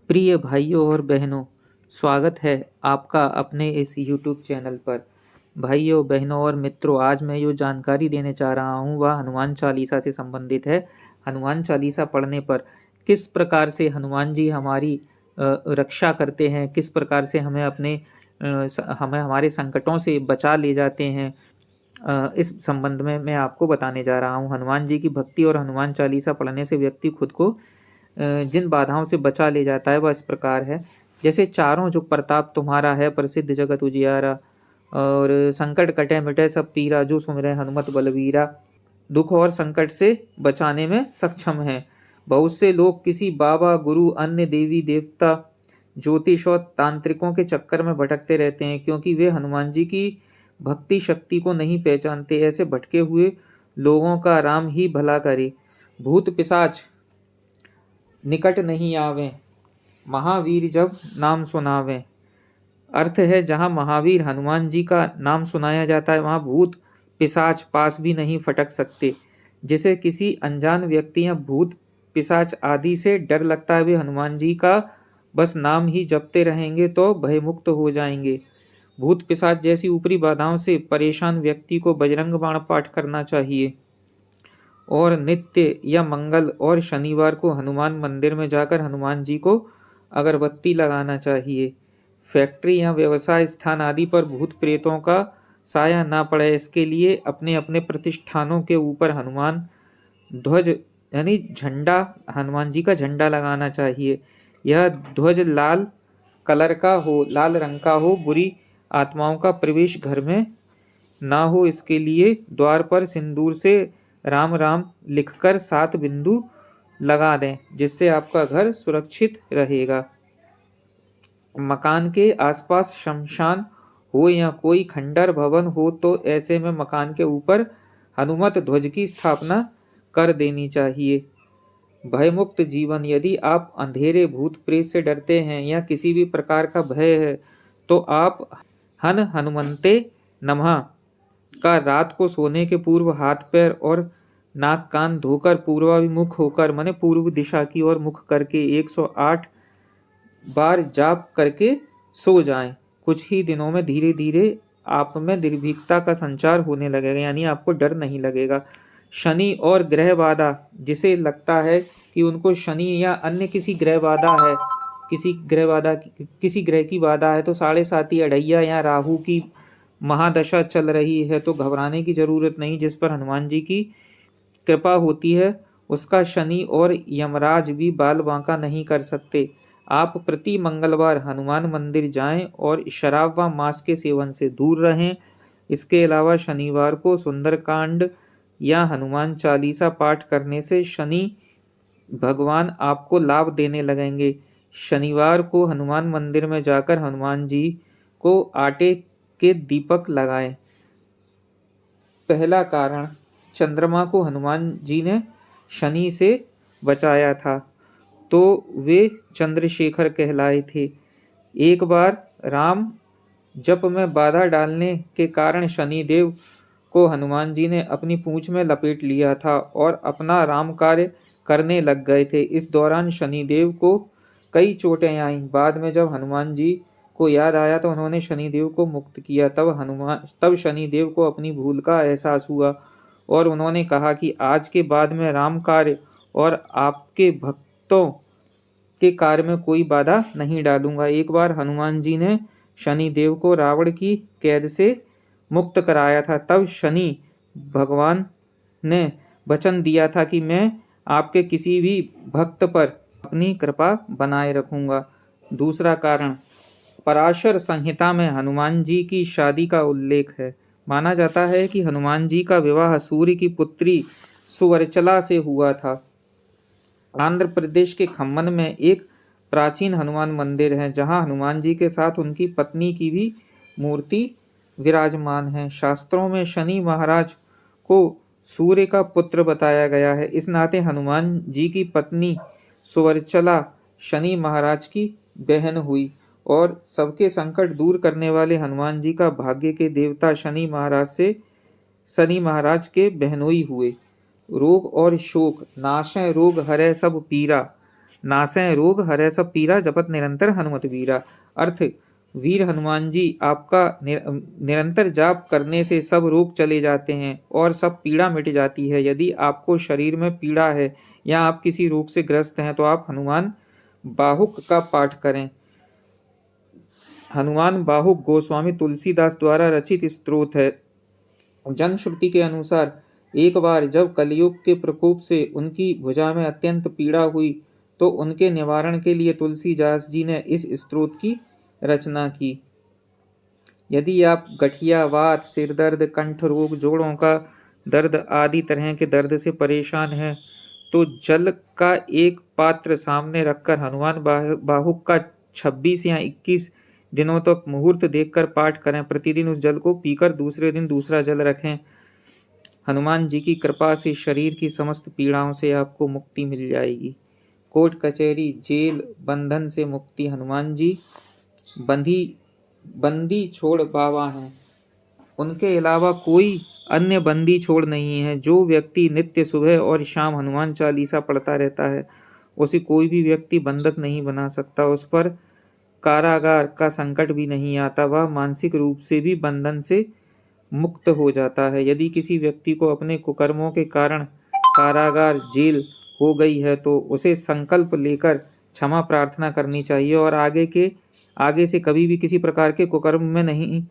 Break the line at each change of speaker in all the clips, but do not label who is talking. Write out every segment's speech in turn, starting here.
प्रिय भाइयों और बहनों, स्वागत है आपका अपने इस YouTube चैनल पर। भाइयों, बहनों और मित्रों, आज मैं जो जानकारी देने जा रहा हूँ वह हनुमान चालीसा से संबंधित है। हनुमान चालीसा पढ़ने पर किस प्रकार से हनुमान जी हमारी रक्षा करते हैं, किस प्रकार से हमें हमें हमारे संकटों से बचा ले जाते हैं, इस संबंध में मैं आपको बताने जा रहा हूँ। हनुमान जी की भक्ति और हनुमान चालीसा पढ़ने से व्यक्ति खुद को जिन बाधाओं से बचा ले जाता है वह इस प्रकार है। जैसे चारों जुग प्रताप तुम्हारा है, प्रसिद्ध जगत उजियारा, और संकट कटे मिटे सब पीरा, जो सुमिरै हनुमत बलवीरा। दुख और संकट से बचाने में सक्षम है। बहुत से लोग किसी बाबा, गुरु, अन्य देवी देवता, ज्योतिष और तांत्रिकों के चक्कर में भटकते रहते हैं, क्योंकि वे हनुमान जी की भक्ति शक्ति को नहीं पहचानते। ऐसे भटके हुए लोगों का राम ही भला करे। भूत पिशाच निकट नहीं आवे, महावीर जब नाम सुनावे। अर्थ है, जहाँ महावीर हनुमान जी का नाम सुनाया जाता है वहाँ भूत पिशाच पास भी नहीं फटक सकते। जिसे किसी अनजान व्यक्ति या भूत पिशाच आदि से डर लगता है, वे हनुमान जी का बस नाम ही जपते रहेंगे तो भयमुक्त हो जाएंगे। भूत पिशाच जैसी ऊपरी बाधाओं से परेशान व्यक्ति को बजरंग बाण पाठ करना चाहिए और नित्य या मंगल और शनिवार को हनुमान मंदिर में जाकर हनुमान जी को अगरबत्ती लगाना चाहिए। फैक्ट्री या व्यवसाय स्थान आदि पर भूत प्रेतों का साया ना पड़े, इसके लिए अपने अपने प्रतिष्ठानों के ऊपर हनुमान ध्वज यानी झंडा, हनुमान जी का झंडा लगाना चाहिए। यह ध्वज लाल कलर का हो, लाल रंग का हो। बुरी आत्माओं का प्रवेश घर में ना हो, इसके लिए द्वार पर सिंदूर से राम राम लिखकर 7 बिंदु लगा दें, जिससे आपका घर सुरक्षित रहेगा। मकान के आसपास शमशान हो या कोई खंडर भवन हो तो ऐसे में मकान के ऊपर हनुमत ध्वज की स्थापना कर देनी चाहिए। भयमुक्त जीवन। यदि आप अंधेरे, भूत प्रेत से डरते हैं या किसी भी प्रकार का भय है तो आप हनुमंते नमः का रात को सोने के पूर्व हाथ पैर और नाक कान धोकर पूर्वाभिमुख होकर, माने पूर्व दिशा की ओर मुख करके 108 बार जाप करके सो जाएं। कुछ ही दिनों में धीरे धीरे आप में निर्भीकता का संचार होने लगेगा, यानी आपको डर नहीं लगेगा। शनि और ग्रह बाधा, जिसे लगता है कि उनको शनि या अन्य किसी ग्रह बाधा है, किसी ग्रह की बाधा है, तो 7.5 अढ़ैया या राहु की महादशा चल रही है, तो घबराने की जरूरत नहीं। जिस पर हनुमान जी की कृपा होती है उसका शनि और यमराज भी बाल बांका नहीं कर सकते। आप प्रति मंगलवार हनुमान मंदिर जाएं और शराब व मांस के सेवन से दूर रहें। इसके अलावा शनिवार को सुंदरकांड या हनुमान चालीसा पाठ करने से शनि भगवान आपको लाभ देने लगेंगे। शनिवार को हनुमान मंदिर में जाकर हनुमान जी को आटे के दीपक लगाएं। पहला कारण, चंद्रमा को हनुमान जी ने शनि से बचाया था तो वे चंद्रशेखर कहलाए थे। एक बार राम जप में बाधा डालने के कारण शनिदेव को हनुमान जी ने अपनी पूंछ में लपेट लिया था और अपना राम कार्य करने लग गए थे। इस दौरान शनिदेव को कई चोटें आईं। बाद में जब हनुमान जी को याद आया तो उन्होंने शनिदेव को मुक्त किया। तब शनिदेव को अपनी भूल का एहसास हुआ और उन्होंने कहा कि आज के बाद में राम कार्य और आपके भक्तों के कार्य में कोई बाधा नहीं डालूंगा। एक बार हनुमान जी ने शनिदेव को रावण की कैद से मुक्त कराया था। तब शनि भगवान ने वचन दिया था कि मैं आपके किसी भी भक्त पर अपनी कृपा बनाए रखूंगा। दूसरा कारण, पराशर संहिता में हनुमान जी की शादी का उल्लेख है। माना जाता है कि हनुमान जी का विवाह सूर्य की पुत्री सुवर्चला से हुआ था। आंध्र प्रदेश के खम्मन में एक प्राचीन हनुमान मंदिर है, जहां हनुमान जी के साथ उनकी पत्नी की भी मूर्ति विराजमान है। शास्त्रों में शनि महाराज को सूर्य का पुत्र बताया गया है। इस नाते हनुमान जी की पत्नी सुवर्चला शनि महाराज की बहन हुई और सबके संकट दूर करने वाले हनुमान जी का भाग्य के देवता शनि महाराज के बहनोई हुए। रोग और शोक, नाशय रोग हरै सब पीरा, नासै रोग हरै सब पीरा जपत निरंतर हनुमत वीरा। अर्थ, वीर हनुमान जी आपका निरंतर जाप करने से सब रोग चले जाते हैं और सब पीड़ा मिट जाती है। यदि आपको शरीर में पीड़ा है या आप किसी रोग से ग्रस्त हैं तो आप हनुमान बाहुक का पाठ करें। हनुमान बाहुक गोस्वामी तुलसीदास द्वारा रचित स्तोत्र है। जनश्रुति के अनुसार एक बार जब कलयुग के प्रकोप से उनकी भुजा में अत्यंत पीड़ा हुई तो उनके निवारण के लिए तुलसीदास जी ने इस स्तोत्र की रचना की। यदि आप गठिया, वात, सिर दर्द, कंठ रोग, जोड़ों का दर्द आदि तरह के दर्द से परेशान हैं तो जल का एक पात्र सामने रखकर हनुमान बाहुक का 26 या 21 दिनों तक मुहूर्त देखकर पाठ करें। प्रतिदिन उस जल को पीकर दूसरे दिन दूसरा जल रखें। हनुमान जी की कृपा से शरीर की समस्त पीड़ाओं से आपको मुक्ति मिल जाएगी। कोर्ट कचहरी, जेल, बंधन से मुक्ति। हनुमान जी बंदी छोड़ बाबा हैं। उनके अलावा कोई अन्य बंदी छोड़ नहीं है। जो व्यक्ति नित्य सुबह और शाम हनुमान चालीसा पढ़ता रहता है उसे कोई भी व्यक्ति बंधक नहीं बना सकता। उस पर कारागार का संकट भी नहीं आता। वह मानसिक रूप से भी बंधन से मुक्त हो जाता है। यदि किसी व्यक्ति को अपने कुकर्मों के कारण कारागार, जेल हो गई है तो उसे संकल्प लेकर क्षमा प्रार्थना करनी चाहिए और आगे से कभी भी किसी प्रकार के कुकर्म में नहीं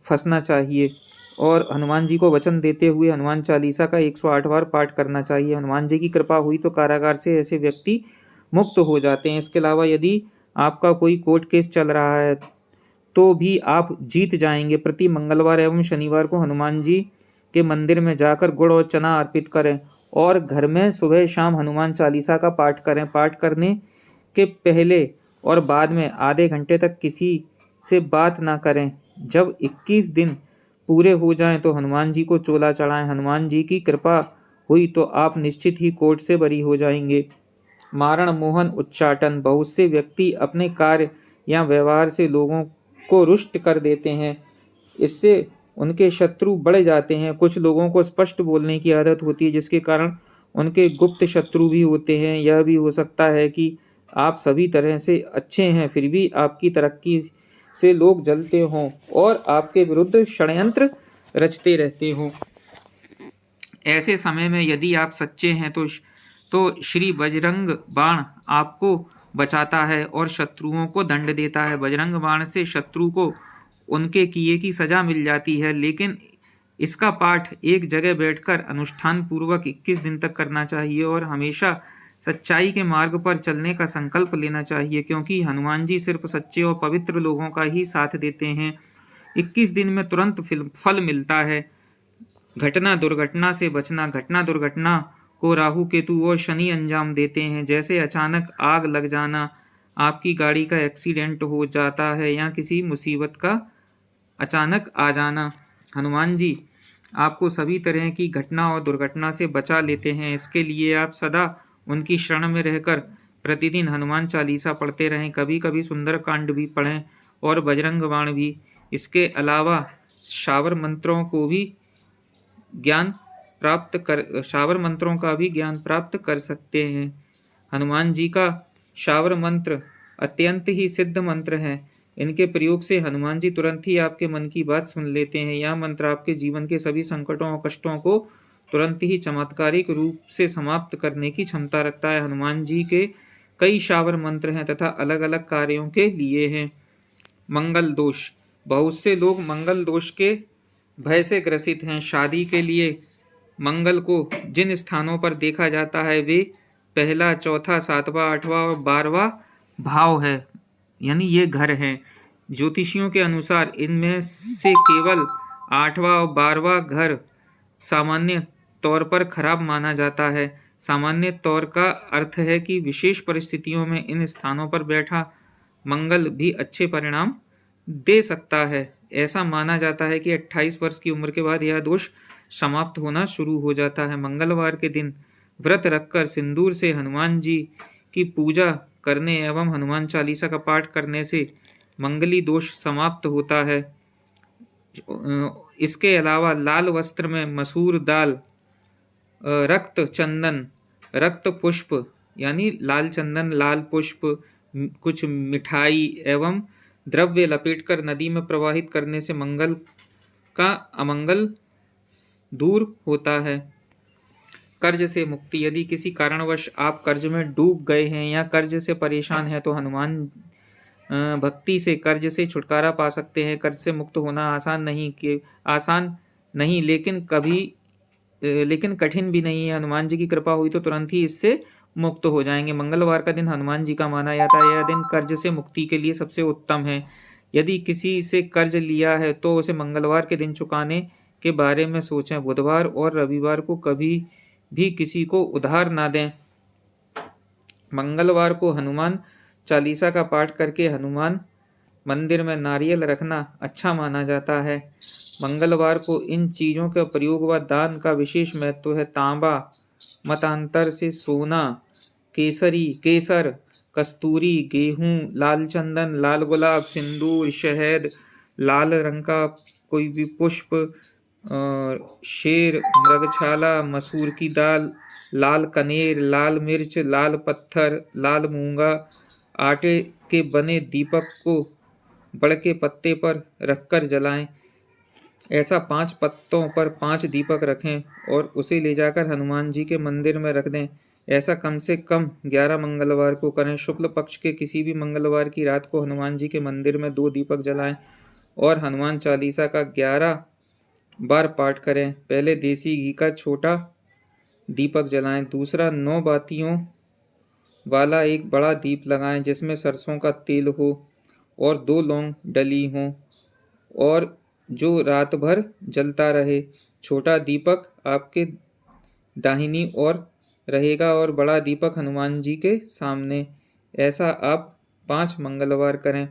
फंसना चाहिए और हनुमान जी को वचन देते हुए हनुमान चालीसा का 108 बार पाठ करना चाहिए। हनुमान जी की कृपा हुई तो कारागार से ऐसे व्यक्ति मुक्त हो जाते हैं। इसके अलावा यदि आपका कोई कोर्ट केस चल रहा है तो भी आप जीत जाएंगे। प्रति मंगलवार एवं शनिवार को हनुमान जी के मंदिर में जाकर गुड़ और चना अर्पित करें और घर में सुबह शाम हनुमान चालीसा का पाठ करें। पाठ करने के पहले और बाद में आधे घंटे तक किसी से बात ना करें। जब 21 दिन पूरे हो जाएं तो हनुमान जी को चोला चढ़ाएं। हनुमान जी की कृपा हुई तो आप निश्चित ही कोर्ट से बरी हो जाएंगे। मारण, मोहन, उच्चाटन। बहुत से व्यक्ति अपने कार्य या व्यवहार से लोगों को रुष्ट कर देते हैं। इससे उनके शत्रु बढ़ जाते हैं। कुछ लोगों को स्पष्ट बोलने की आदत होती है जिसके कारण उनके गुप्त शत्रु भी होते हैं। यह भी हो सकता है कि आप सभी तरह से अच्छे हैं फिर भी आपकी तरक्की से लोग जलते हों और आपके विरुद्ध षड्यंत्र रचते रहते हों। ऐसे समय में यदि आप सच्चे हैं तो श्री बजरंग बाण आपको बचाता है और शत्रुओं को दंड देता है। बजरंग बाण से शत्रु को उनके किए की सजा मिल जाती है, लेकिन इसका पाठ एक जगह बैठकर अनुष्ठान पूर्वक 21 दिन तक करना चाहिए और हमेशा सच्चाई के मार्ग पर चलने का संकल्प लेना चाहिए, क्योंकि हनुमान जी सिर्फ सच्चे और पवित्र लोगों का ही साथ देते हैं। 21 दिन में तुरंत फल मिलता है। घटना दुर्घटना से बचना। घटना दुर्घटना को राहु, केतु और शनि अंजाम देते हैं। जैसे अचानक आग लग जाना, आपकी गाड़ी का एक्सीडेंट हो जाता है या किसी मुसीबत का अचानक आ जाना। हनुमान जी आपको सभी तरह की घटना और दुर्घटना से बचा लेते हैं। इसके लिए आप सदा उनकी शरण में रहकर प्रतिदिन हनुमान चालीसा पढ़ते रहें। कभी कभी सुंदर कांड भी पढ़ें और बजरंग बाण भी। इसके अलावा शावर मंत्रों का भी ज्ञान प्राप्त कर सकते हैं। हनुमान जी का शावर मंत्र अत्यंत ही सिद्ध मंत्र है। इनके प्रयोग से हनुमान जी तुरंत ही आपके मन की बात सुन लेते हैं। यह मंत्र आपके जीवन के सभी संकटों और कष्टों को तुरंत ही चमत्कारिक रूप से समाप्त करने की क्षमता रखता है। हनुमान जी के कई शावर मंत्र हैं तथा अलग अलग कार्यों के लिए हैं। मंगल दोष। बहुत से लोग मंगल दोष के भय से ग्रसित हैं। शादी के लिए मंगल को जिन स्थानों पर देखा जाता है वे पहला, चौथा, 7वां, 8वां और 12वां भाव है, यानी ये घर हैं। ज्योतिषियों के अनुसार इनमें से केवल 8वां और 12वां घर सामान्य तौर पर खराब माना जाता है। सामान्य तौर का अर्थ है कि विशेष परिस्थितियों में इन स्थानों पर बैठा मंगल भी अच्छे परिणाम दे सकता है। ऐसा माना जाता है कि 28 वर्ष की उम्र के बाद यह दोष समाप्त होना शुरू हो जाता है। मंगलवार के दिन व्रत रखकर सिंदूर से हनुमान जी की पूजा करने एवं हनुमान चालीसा का पाठ करने से मंगली दोष समाप्त होता है। इसके अलावा लाल वस्त्र में मसूर दाल, रक्त चंदन, रक्त पुष्प यानी लाल चंदन, लाल पुष्प, कुछ मिठाई एवं द्रव्य लपेटकर नदी में प्रवाहित करने से मंगल का अमंगल दूर होता है। कर्ज से मुक्ति। यदि किसी कारणवश आप कर्ज में डूब गए हैं या कर्ज से परेशान हैं तो हनुमान भक्ति से कर्ज से छुटकारा पा सकते हैं। कर्ज से मुक्त होना आसान नहीं लेकिन कठिन भी नहीं है। हनुमान जी की कृपा हुई तो तुरंत ही इससे मुक्त हो जाएंगे। मंगलवार का दिन हनुमान जी का माना जाता है। यह दिन कर्ज से मुक्ति के लिए सबसे उत्तम है। यदि किसी से कर्ज लिया है तो उसे मंगलवार के दिन चुकाने के बारे में सोचें। बुधवार और रविवार को कभी भी किसी को उधार ना दें। मंगलवार को हनुमान चालीसा का पाठ करके हनुमान मंदिर में नारियल रखना अच्छा माना जाता है। मंगलवार को इन चीज़ों के प्रयोग व दान का विशेष महत्व है। तांबा मतांतर से सोना, केसर, कस्तूरी, गेहूं, लाल चंदन, लाल गुलाब, सिंदूर, शहद, लाल रंग का कोई भी पुष्प, शेर, मृगछाला, मसूर की दाल, लाल कनेर, लाल मिर्च, लाल पत्थर, लाल मूंगा, आटे के बने दीपक को बड़ के पत्ते पर रखकर जलाएं। ऐसा 5 पत्तों पर 5 दीपक रखें और उसे ले जाकर हनुमान जी के मंदिर में रख दें। ऐसा कम से कम 11 मंगलवार को करें। शुक्ल पक्ष के किसी भी मंगलवार की रात को हनुमान जी के मंदिर में 2 दीपक जलाएं और हनुमान चालीसा का 11 बार पाठ करें। पहले देसी घी का छोटा दीपक जलाएं। दूसरा 9 बातियों वाला एक बड़ा दीप लगाएं जिसमें सरसों का तेल हो और 2 लौंग डली हों और जो रात भर जलता रहे। छोटा दीपक आपके दाहिनी ओर रहेगा और बड़ा दीपक हनुमान जी के सामने। ऐसा आप 5 मंगलवार करें।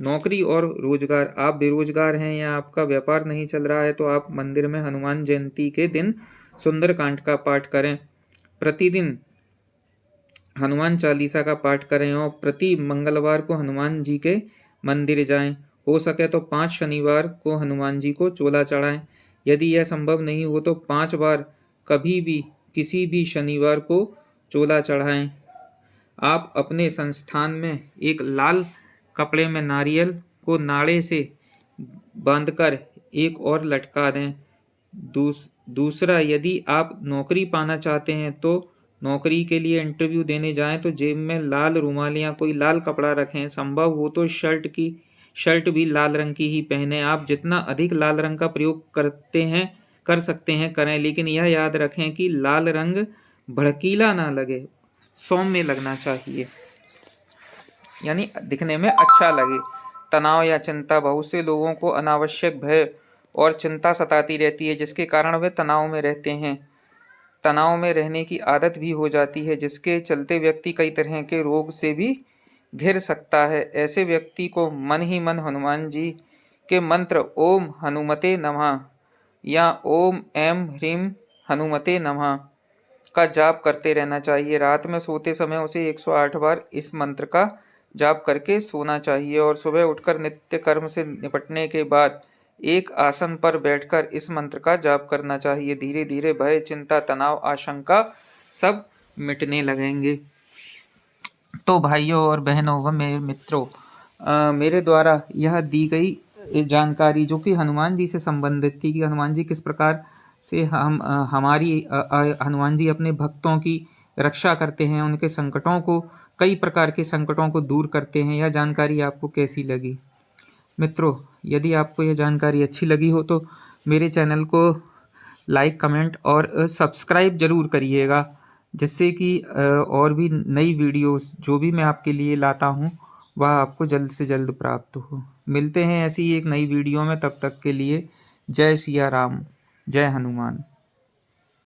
नौकरी और रोजगार। आप बेरोजगार हैं या आपका व्यापार नहीं चल रहा है तो आप मंदिर में हनुमान जयंती के दिन सुंदरकांड का पाठ करें। प्रतिदिन हनुमान चालीसा का पाठ करें और प्रति मंगलवार को हनुमान जी के मंदिर जाएं। हो सके तो 5 शनिवार को हनुमान जी को चोला चढ़ाएं। यदि यह संभव नहीं हो तो 5 बार कभी भी किसी भी शनिवार को चोला चढ़ाएं। आप अपने संस्थान में एक लाल कपड़े में नारियल को नाड़े से बांधकर एक और लटका दें। दूसरा, यदि आप नौकरी पाना चाहते हैं तो नौकरी के लिए इंटरव्यू देने जाएं तो जेब में लाल रुमाल या कोई लाल कपड़ा रखें। संभव हो तो शर्ट भी लाल रंग की ही पहने। आप जितना अधिक लाल रंग का प्रयोग कर सकते हैं करें, लेकिन यह याद रखें कि लाल रंग भड़कीला ना लगे, सौम्य लगना चाहिए, यानी दिखने में अच्छा लगे। तनाव या चिंता। बहुत से लोगों को अनावश्यक भय और चिंता सताती रहती है जिसके कारण वे तनाव में रहते हैं। तनाव में रहने की आदत भी हो जाती है जिसके चलते व्यक्ति कई तरह के रोग से भी घिर सकता है। ऐसे व्यक्ति को मन ही मन हनुमान जी के मंत्र ओम हनुमते नमः या ओम ऐं ह्रीं हनुमते नमः का जाप करते रहना चाहिए। रात में सोते समय उसे 108 बार इस मंत्र का जाप करके सोना चाहिए और सुबह उठकर नित्य कर्म से निपटने के बाद एक आसन पर बैठकर इस मंत्र का जाप करना चाहिए। धीरे धीरे भय, चिंता, तनाव, आशंका सब मिटने लगेंगे। तो भाइयों और बहनों व मेरे मित्रों, मेरे द्वारा यह दी गई जानकारी जो कि हनुमान जी से संबंधित थी कि हनुमान जी किस प्रकार से हनुमान जी अपने भक्तों की रक्षा करते हैं, उनके संकटों को, कई प्रकार के संकटों को दूर करते हैं। यह जानकारी आपको कैसी लगी? मित्रों, यदि आपको यह जानकारी अच्छी लगी हो तो मेरे चैनल को लाइक, कमेंट और सब्सक्राइब जरूर करिएगा, जिससे कि और भी नई वीडियोस जो भी मैं आपके लिए लाता हूँ वह आपको जल्द से जल्द प्राप्त हो। मिलते हैं ऐसी एक नई वीडियो में, तब तक के लिए जय सिया राम, जय हनुमान।